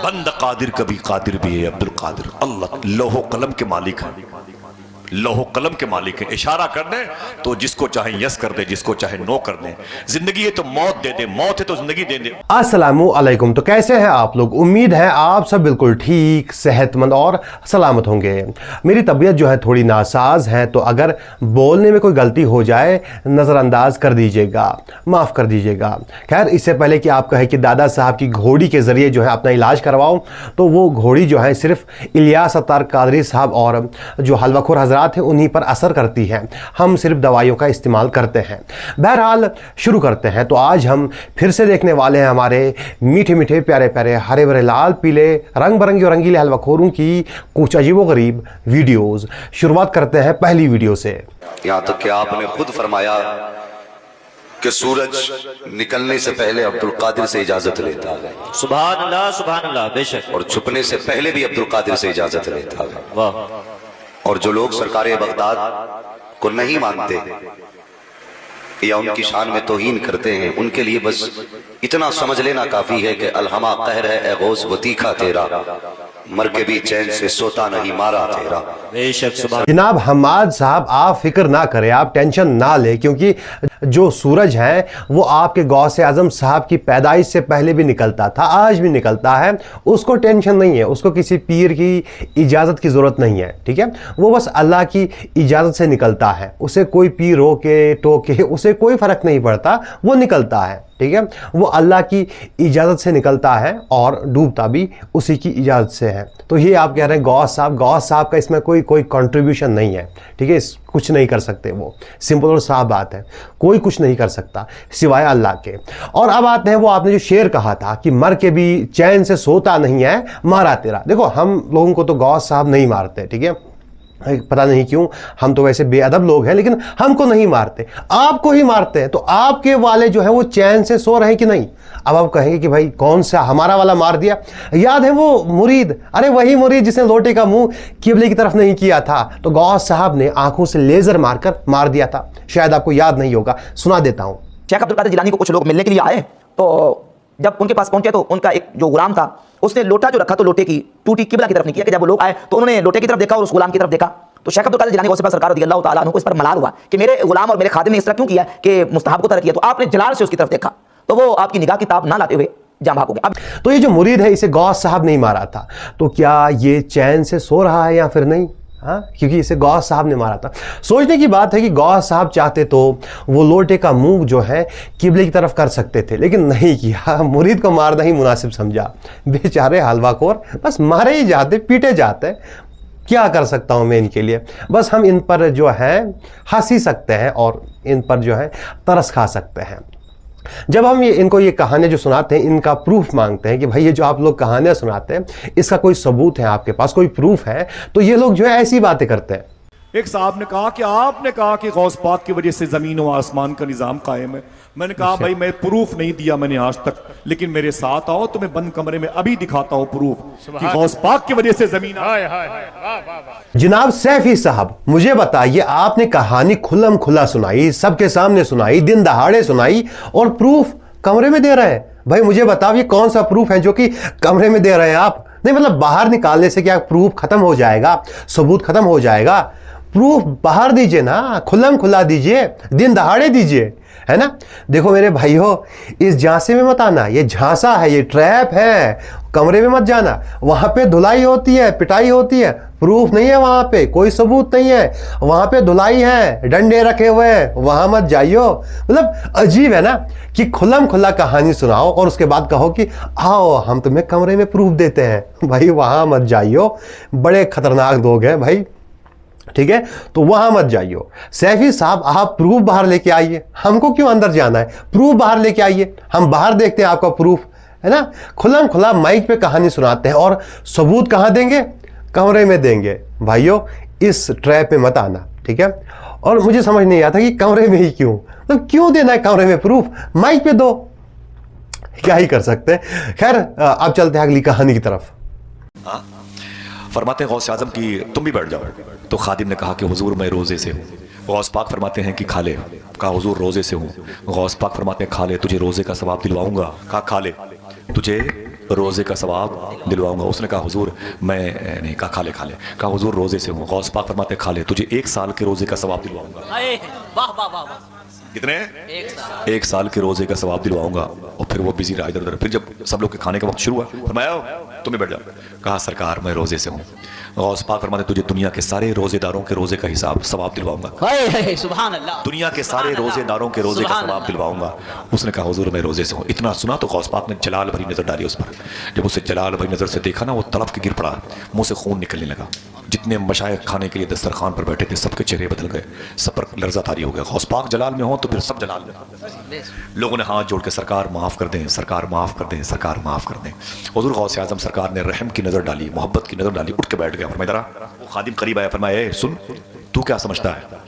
बंद कादिर कभी कादिर भी है। अब्दुल कादिर अल्लाह लोहो कलम के मालिक है, लोहो कलम के मालिक है। इशारा कर दे तो जिसको चाहे यस कर दे, जिसको चाहे नो कर दे। जिंदगी है तो मौत दे दे, मौत है तो जिंदगी दे दे। अस्सलामु अलैकुम। तो कैसे हैं आप लोग? उम्मीद है आप सब बिल्कुल ठीक, सेहतमंद और सलामत होंगे। मेरी तबीयत जो है थोड़ी नासाज है, तो अगर बोलने में कोई गलती हो जाए नज़रअंदाज कर दीजिएगा, माफ़ कर दीजिएगा। खैर, इससे पहले कि आप कहें कि दादा साहब की घोड़ी के ज़रिए जो है अपना इलाज करवाओ, तो वो घोड़ी जो है सिर्फ इलियास अत्तार कादरी साहब और जो हलवाखोर हजरात है उन्हीं पर असर करती है। हम सिर्फ दवाइयों का इस्तेमाल करते हैं। बहरहाल शुरू करते हैं। तो आज हम फिर से देखने वाले हैं हमारे मीठे मीठे प्यारे प्यारे हरे भरे लाल पीले रंग बिरंगे और रंगीले हलवाखोरों की कुछ अजीबोगरीब वीडियोस। शुरुआत करते हैं पहली वीडियो से। यहाँ तक कि आपने खुद फरमाया कि सूरज निकलने से पहले अब्दुल कादिर से इजाजत लेता है। सुभान अल्लाह, बेशक। और छुपने से पहले भी अब्दुल कादिर से इजाजत लेता है। वाह। और जो लोग सरकार बगदाद को नहीं मानते या उनकी शान में तौहीन करते हैं, उनके लिए बस इतना समझ लेना काफी है कि अलहमा कहर है ए गौस वो तीखा तेरा, मर के भी चैन से सोता नहीं मारा तेरा। बेशक। सुभान। जनाब हमाद साहब, आप फिक्र ना करें, आप टेंशन ना लें, क्योंकि जो सूरज है वो आपके गौसे आजम साहब की पैदाइश से पहले भी निकलता था, आज भी निकलता है। उसको टेंशन नहीं है, उसको किसी पीर की इजाज़त की ज़रूरत नहीं है, ठीक है। वो बस अल्लाह की इजाज़त से निकलता है। उसे कोई पीर रोके टोके उसे कोई फ़र्क नहीं पड़ता, वो निकलता है, ठीक है। वो अल्लाह की इजाज़त से निकलता है और डूबता भी उसी की इजाज़त से है। तो ये आप कह रहे हैं गौस साहब का इसमें कोई कंट्रीब्यूशन नहीं है, ठीक है। कुछ नहीं कर सकते वो, सिंपल और साफ बात है। कोई कुछ नहीं कर सकता सिवाय अल्लाह के। और अब आते हैं वो आपने जो शेर कहा था कि मर के भी चैन से सोता नहीं है मारा तेरा। देखो, हम लोगों को तो गौस साहब नहीं मारते, ठीक है। पता नहीं क्यों, हम तो वैसे बेअदब लोग हैं, लेकिन हमको नहीं मारते, आपको ही मारते हैं। तो आपके वाले जो है वो चैन से सो रहे हैं कि नहीं? अब आप कहेंगे कि भाई कौन सा हमारा वाला मार दिया? याद है वो मुरीद, अरे वही मुरीद जिसने लोटे का मुंह किबले की तरफ नहीं किया था, तो गौस साहब ने आंखों से लेजर मारकर मार दिया था। शायद आपको याद नहीं होगा, सुना देता हूं। शेख अब्दुल कादिर जिलानी को कुछ लोग मिलने के लिए आए, तो जब उनके पास पहुंचे तो उनका एक जो गुलाम था उसने लोटा जो रखा तो लोटे की टूटी किबला की तरफ नहीं किया। कि जब वो लोग आए तो उन्होंने लोटे की तरफ देखा और उस गुलाम की तरफ देखा। तो शेख अब्दुल कादिर जिलानी गौसे पाक सरकार रज़ियल्लाहु ताला अन्हु को इस पर मलाल हुआ कि मेरे गुलाम और मेरे खादिम ने इस तरह क्यों किया कि मुस्तहब को तरक किया। तो आपने जलाल से उसकी तरफ देखा, तो वो आपकी निगाह की ताब ना लाते हुए जाम भाग हो गए। अब तो ये जो मुरीद है इसे गौस साहब नहीं मारा था, तो क्या ये चैन से सो रहा है या फिर नहीं? हाँ, क्योंकि इसे गौस साहब ने मारा था। सोचने की बात है कि गौस साहब चाहते तो वो लोटे का मुंह जो है किबले की तरफ कर सकते थे, लेकिन नहीं किया। मुरीद को मारना ही मुनासिब समझा। बेचारे हलवाखोर बस मारे ही जाते, पीटे जाते। क्या कर सकता हूँ मैं इनके लिए? बस हम इन पर जो है हंस ही सकते हैं और इन पर जो है तरस खा सकते हैं। जब हम इनको ये कहानियाँ जो सुनाते हैं, इनका प्रूफ मांगते हैं कि भाई ये जो आप लोग कहानियाँ सुनाते हैं इसका कोई सबूत है आपके पास, कोई प्रूफ है, तो ये लोग जो है ऐसी बातें करते हैं। एक साहब ने कहा कि आपने कहा कि गौस पाक की वजह से जमीन और आसमान का निजाम कायम है। मैंने कहा भाई मैं प्रूफ नहीं दिया मैंने आज तक, लेकिन मेरे साथ आओ तो मैं बंद कमरे में अभी दिखाता हूं प्रूफ कि गौस पाक की वजह से जमीन। जनाब सैफी साहब, मुझे बताइए, आपने कहानी खुल्लम खुल्ला सुनाई, सबके सामने सुनाई, दिन दहाड़े सुनाई, और प्रूफ कमरे में दे रहे हैं। भाई मुझे बताओ ये कौन सा प्रूफ है जो कि कमरे में दे रहे हैं आप? नहीं मतलब बाहर निकालने से क्या प्रूफ खत्म हो जाएगा, सबूत खत्म हो जाएगा? प्रूफ बाहर दीजिए ना, खुल्लम खुल्ला दीजिए, दिन दहाड़े दीजिए, है ना। देखो मेरे भाइयों, इस झांसे में मत आना, ये झांसा है, ये ट्रैप है। कमरे में मत जाना, वहां पे धुलाई होती है, पिटाई होती है। प्रूफ नहीं है वहां पे, कोई सबूत नहीं है, वहां पे धुलाई है, डंडे रखे हुए हैं, वहां मत जाइयो। मतलब अजीब है ना कि खुल्लम खुल्ला कहानी सुनाओ और उसके बाद कहो कि आओ हम तुम्हें कमरे में प्रूफ देते हैं। भाई वहां मत जाइयो, बड़े खतरनाक लोग हैं भाई, ठीक है। तो वहां मत जाइयो। सैफी साहब, आप प्रूफ बाहर लेके आइए, हमको क्यों अंदर जाना है? प्रूफ बाहर लेके आइए, हम बाहर देखते हैं आपका प्रूफ, है ना। खुल्लम खुल्ला माइक पे कहानी सुनाते हैं और सबूत कहां देंगे? कमरे में देंगे। भाइयों इस ट्रैप में मत आना, ठीक है। और मुझे समझ नहीं आता कि कमरे में ही क्यों, तो क्यों देना है कमरे में प्रूफ? माइक पे दो, क्या ही कर सकते हैं। खैर अब चलते हैं अगली कहानी की तरफ। फरमाते हैं गौस आजम की तुम भी बैठ जाओ। तो खादिम ने कहा कि हुजूर मैं रोज़े से हूँ। गौस पाक फरमाते हैं कि खा ले। कहा हुजूर रोज़े से हूँ। गौस पाक फरमाते हैं खा ले, तुझे रोज़े का सवाब दिलवाऊंगा। कहा खा ले, तुझे रोज़े का सवाब दिलवाऊंगा। उसने कहा हुजूर मैं नहीं, कहा खा ले। कहा हुजूर रोज़े से हूँ। गौस पाक फरमाते खा ले, तुझे 1 साल के रोज़े का सवाब दिलवाऊंगा। वाह वाह वाह वाह। कितने? 1 साल के रोज़े का सवाब दिलवाऊंगा। और फिर वो बिजी रहा इधर उधर। फिर जब सब लोग के खाने का वक्त शुरू हुआ, फरमाया तुम्हें बैठ जाओ। कहा सरकार मैं रोज़े से हूँ। गौस पाक फरमाते तुझे दुनिया के सारे रोज़ेदारों के रोज़े का हिसाब सवाब दिलवाऊंगा। सुभान अल्लाह। दुनिया के सारे रोज़ेदारों के रोज़े का सवाब दिलवाऊंगा। उसने कहा हुजूर मैं रोज़े से हूँ। इतना सुना तो गौस पाक ने जलाल भरी नज़र डाली उस पर। जब उसे जलाल भरी नज़र से देखा ना, वो तड़प के गिर पड़ा, मुंह से खून निकलने लगा। जितने मशाइख खाने के लिए दस्तरखान पर बैठे थे सबके चेहरे बदल गए, सब पर लर्जा तारी हो गया। गौस पाक जलाल में हो तो फिर सब जलाल में। लोगों ने हाथ जोड़ के सरकार माफ़ कर दें, सरकार माफ़ कर दें, सरकार माफ़ कर दें। हुजूर गौस आज़म सरकार ने रहम की नज़र डाली, मोहब्बत की नज़र डाली, उठ के बैठ गया। फरमाया जरा, वो खादिम करीब आया, फरमाया सुन, तू क्या समझता है,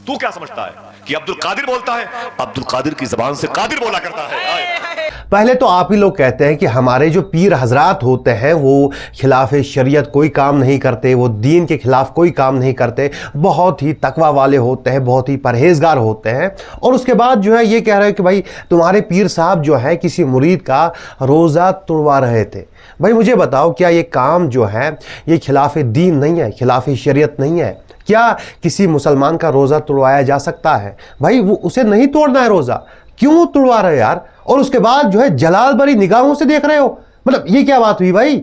तू क्या समझता है कि अब्दुल कादिर बोलता है? अब्दुल कादिर की ज़बान से कादिर बोला करता है। पहले तो आप ही लोग कहते हैं कि हमारे जो पीर हजरात होते हैं वो खिलाफ शरीयत कोई काम नहीं करते, वो दीन के खिलाफ कोई काम नहीं करते, बहुत ही तकवा वाले होते हैं, बहुत ही परहेजगार होते हैं। और उसके बाद जो है ये कह रहे हैं कि भाई तुम्हारे पीर साहब जो है किसी मुरीद का रोज़ा तोड़वा रहे थे। भाई मुझे बताओ, क्या ये काम जो है ये खिलाफ दीन नहीं है, खिलाफ शरीयत नहीं है? क्या किसी मुसलमान का रोज़ा तोड़वाया जा सकता है? भाई वो उसे नहीं तोड़ना है रोज़ा, क्यों तोड़वा रहे यार? और उसके बाद जो है जलाल भरी निगाहों से देख रहे हो, मतलब ये क्या बात हुई भाई?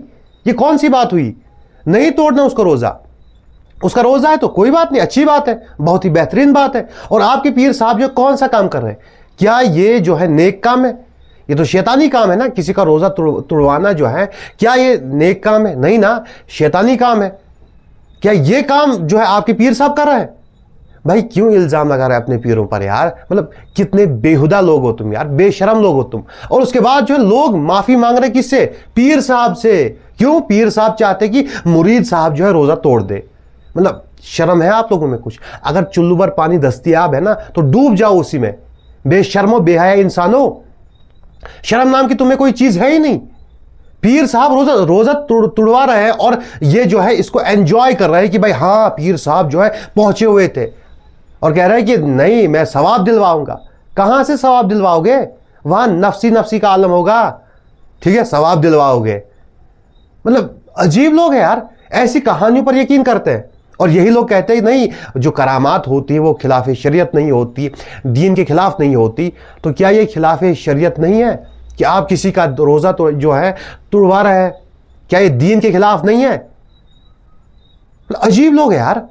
ये कौन सी बात हुई? नहीं तोड़ना उसका रोज़ा, उसका रोज़ा है तो कोई बात नहीं, अच्छी बात है, बहुत ही बेहतरीन बात है। और आपके पीर साहब जो कौन सा काम कर रहे हैं? क्या ये जो है नेक काम है? ये तो शैतानी काम है ना, किसी का रोज़ा तोड़वाना जो है, क्या ये नेक काम है? नहीं ना, शैतानी काम है। क्या ये काम जो है आपके पीर साहब कर रहे हैं? भाई क्यों इल्ज़ाम लगा रहे हैं अपने पीरों पर यार? मतलब कितने बेहुदा लोग हो तुम यार, बेशरम लोग हो तुम। और उसके बाद जो है लोग माफ़ी मांग रहे किससे? पीर साहब से। क्यों? पीर साहब चाहते कि मुरीद साहब जो है रोज़ा तोड़ दे। मतलब शर्म है आप लोगों में कुछ? अगर चुल्लू भर पानी दस्तयाब है ना तो डूब जाओ उसी में। बेशर्मो बेहया इंसानों, शर्म नाम की तुम्हें कोई चीज़ है ही नहीं। पीर साहब रोज़ा तुड़वा रहे हैं और ये जो है इसको एंजॉय कर रहे हैं कि भाई हाँ पीर साहब जो है पहुंचे हुए थे, और कह रहे हैं कि नहीं मैं सवाब दिलवाऊंगा। कहां से सवाब दिलवाओगे? वहां नफसी का आलम होगा, ठीक है, सवाब दिलवाओगे। मतलब अजीब लोग हैं यार, ऐसी कहानियों पर यकीन करते हैं। और यही लोग कहते हैं नहीं जो करामात होती है वो खिलाफ शरीयत नहीं होती, दीन के खिलाफ नहीं होती। तो क्या ये खिलाफ शरीयत नहीं है कि आप किसी का रोज़ा तो जो है तुड़वा रहे हैं? क्या ये दीन के खिलाफ नहीं है? अजीब लोग हैं यार,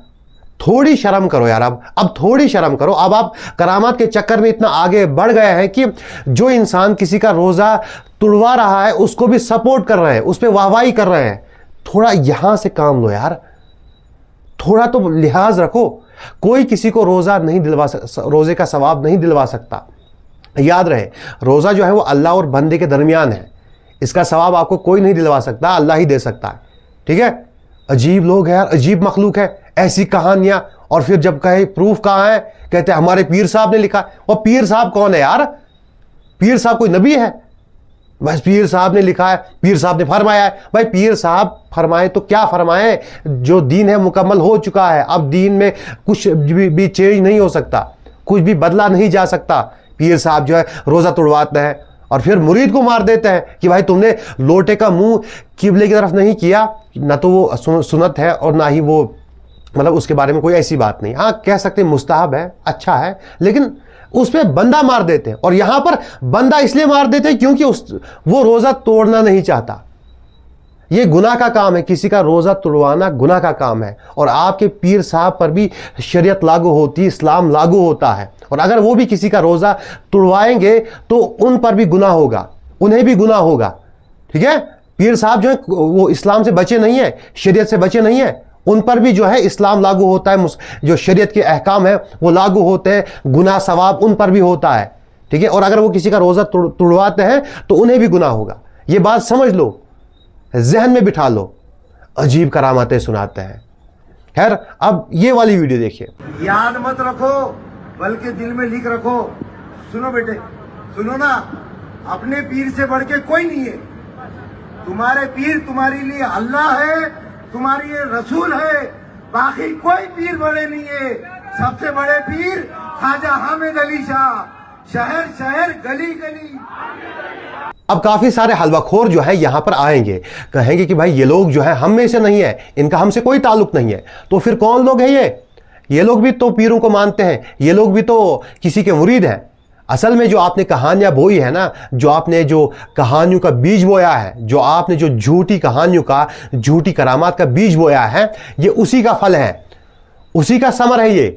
थोड़ी शर्म करो यार। अब थोड़ी शर्म करो। अब आप करामात के चक्कर में इतना आगे बढ़ गए हैं कि जो इंसान किसी का रोज़ा तुड़वा रहा है उसको भी सपोर्ट कर रहे हैं, उस पर वाहवाही कर रहे हैं। थोड़ा यहां से काम लो यार, थोड़ा तो लिहाज रखो। कोई किसी को रोज़ा नहीं दिलवा रोज़े का सवाब नहीं दिलवा सकता। याद रहे, रोज़ा जो है वो अल्लाह और बंदे के दरमियान है, इसका सवाब आपको कोई नहीं दिलवा सकता, अल्लाह ही दे सकता है, ठीक है। अजीब लोग हैं यार, अजीब मखलूक है, ऐसी कहानियां। और फिर जब कहे प्रूफ कहाँ है, कहते हैं हमारे पीर साहब ने लिखा। और पीर साहब कौन है यार? पीर साहब कोई नबी है? बस पीर साहब ने लिखा है, पीर साहब ने फरमाया है। भाई पीर साहब फरमाए तो क्या फरमाए, जो दीन है मुकम्मल हो चुका है। अब दीन में कुछ भी चेंज नहीं हो सकता, कुछ भी बदला नहीं जा सकता। पीर साहब जो है रोज़ा तोड़वाते हैं और फिर मुरीद को मार देते हैं कि भाई तुमने लोटे का मुंह किबले की तरफ नहीं किया। ना तो वो सुन्नत है और ना ही वो, मतलब उसके बारे में कोई ऐसी बात नहीं। हाँ कह सकते मुस्ताहब है, अच्छा है, लेकिन उस पर बंदा मार देते हैं। और यहां पर बंदा इसलिए मार देते हैं क्योंकि वो रोज़ा तोड़ना नहीं चाहता। ये गुनाह का काम है, किसी का रोज़ा तोड़वाना गुनाह का काम है। और आपके पीर साहब पर भी शरीयत लागू होती है, इस्लाम लागू होता है। और अगर वो भी किसी का रोज़ा तोड़वाएंगे तो उन पर भी गुनाह होगा, उन्हें भी गुनाह होगा, ठीक है। पीर साहब जो है वो इस्लाम से बचे नहीं है, शरीयत से बचे नहीं है, उन पर भी जो है इस्लाम लागू होता है, जो शरीयत के अहकाम है वो लागू होते हैं, गुनाह सवाब उन पर भी होता है, ठीक है। और अगर वो किसी का रोज़ा तोड़वाते हैं तो उन्हें भी गुनाह होगा। ये बात समझ लो, जहन में बिठा लो। अजीब करामातें सुनाते हैं। खैर अब ये वाली वीडियो देखिए। याद मत रखो बल्कि दिल में लिख रखो। सुनो बेटे, सुनो ना, अपने पीर से बढ़ के कोई नहीं है। तुम्हारे पीर तुम्हारे लिए अल्लाह है, तुम्हारी ये रसूल है, बाकी कोई पीर बड़े नहीं है। सबसे बड़े पीर ख्वाजा हामिद अली शाह, शहर शहर गली गली। अब काफ़ी सारे हलवाखोर जो है यहाँ पर आएंगे, कहेंगे कि भाई ये लोग जो है हम में से नहीं है, इनका हमसे कोई ताल्लुक नहीं है। तो फिर कौन लोग हैं ये लोग भी तो पीरों को मानते हैं, ये लोग भी तो किसी के मुरीद हैं। असल में जो आपने कहानियाँ बोई है ना, जो आपने जो कहानियों का बीज बोया है, जो आपने जो झूठी कहानियों का, झूठी करामात का बीज बोया है, ये उसी का फल है, उसी का समर है ये।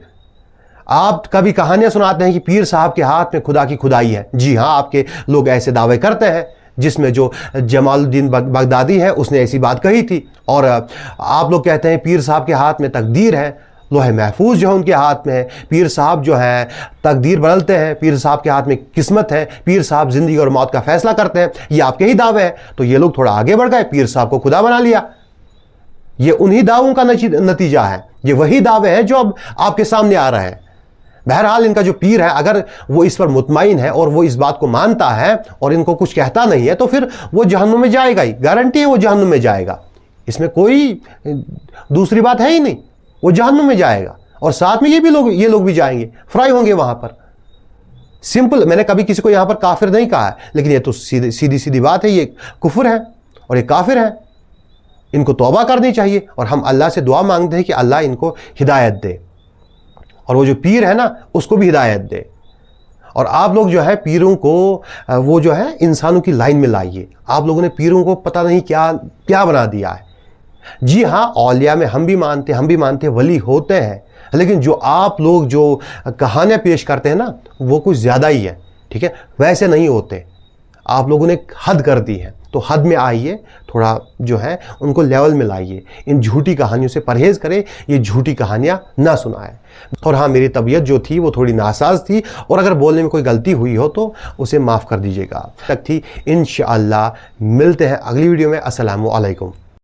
आप कभी कहानियां सुनाते हैं कि पीर साहब के हाथ में खुदा की खुदाई है। जी हाँ, आपके लोग ऐसे दावे करते हैं, जिसमें जो जमालुद्दीन बगदादी है उसने ऐसी बात कही थी। और आप लोग कहते हैं पीर साहब के हाथ में तकदीर है, लोहे महफूज जो है उनके हाथ में है। पीर साहब जो है तकदीर बदलते हैं, पीर साहब के हाथ में किस्मत है, पीर साहब जिंदगी और मौत का फैसला करते हैं। ये आपके ही दावे हैं। तो ये लोग थोड़ा आगे बढ़ गए, पीर साहब को खुदा बना लिया। ये उन्हीं दावों का नतीजा है, ये वही दावे हैं जो अब आपके सामने आ रहे हैं। बहरहाल इनका जो पीर है, अगर वो इस पर मुतमईन है और वो इस बात को मानता है और इनको कुछ कहता नहीं है, तो फिर वो जहन्नुम में जाएगा ही, गारंटी है वो जहन्नुम में जाएगा। इसमें कोई दूसरी बात है ही नहीं, वो जहन्नुम में जाएगा। और साथ में ये लोग भी जाएंगे, फ्राई होंगे वहां पर। सिंपल, मैंने कभी किसी को यहां पर काफिर नहीं कहा है, लेकिन ये तो सीधी बात है, ये कुफर है और ये काफिर है। इनको तौबा करनी चाहिए और हम अल्लाह से दुआ मांगते हैं कि अल्लाह इनको हिदायत दे, और वो जो पीर है ना उसको भी हिदायत दे। और आप लोग जो है पीरों को वो जो है इंसानों की लाइन में लाइए। आप लोगों ने पीरों को पता नहीं क्या क्या बना दिया है। जी हाँ, औलिया में हम भी मानते वली होते हैं, लेकिन जो आप लोग जो कहानियाँ पेश करते हैं ना, वो कुछ ज़्यादा ही है। ठीक है, वैसे नहीं होते। आप लोगों ने हद कर दी है, तो हद में आइए, थोड़ा जो है उनको लेवल में लाइए। इन झूठी कहानियों से परहेज़ करें, ये झूठी कहानियाँ ना सुनाएं। और हाँ, मेरी तबीयत जो थी वो थोड़ी नासाज थी, और अगर बोलने में कोई गलती हुई हो तो उसे माफ़ कर दीजिएगा। तक थी, इंशाअल्लाह मिलते हैं अगली वीडियो में। अस्सलामु अलैकुम।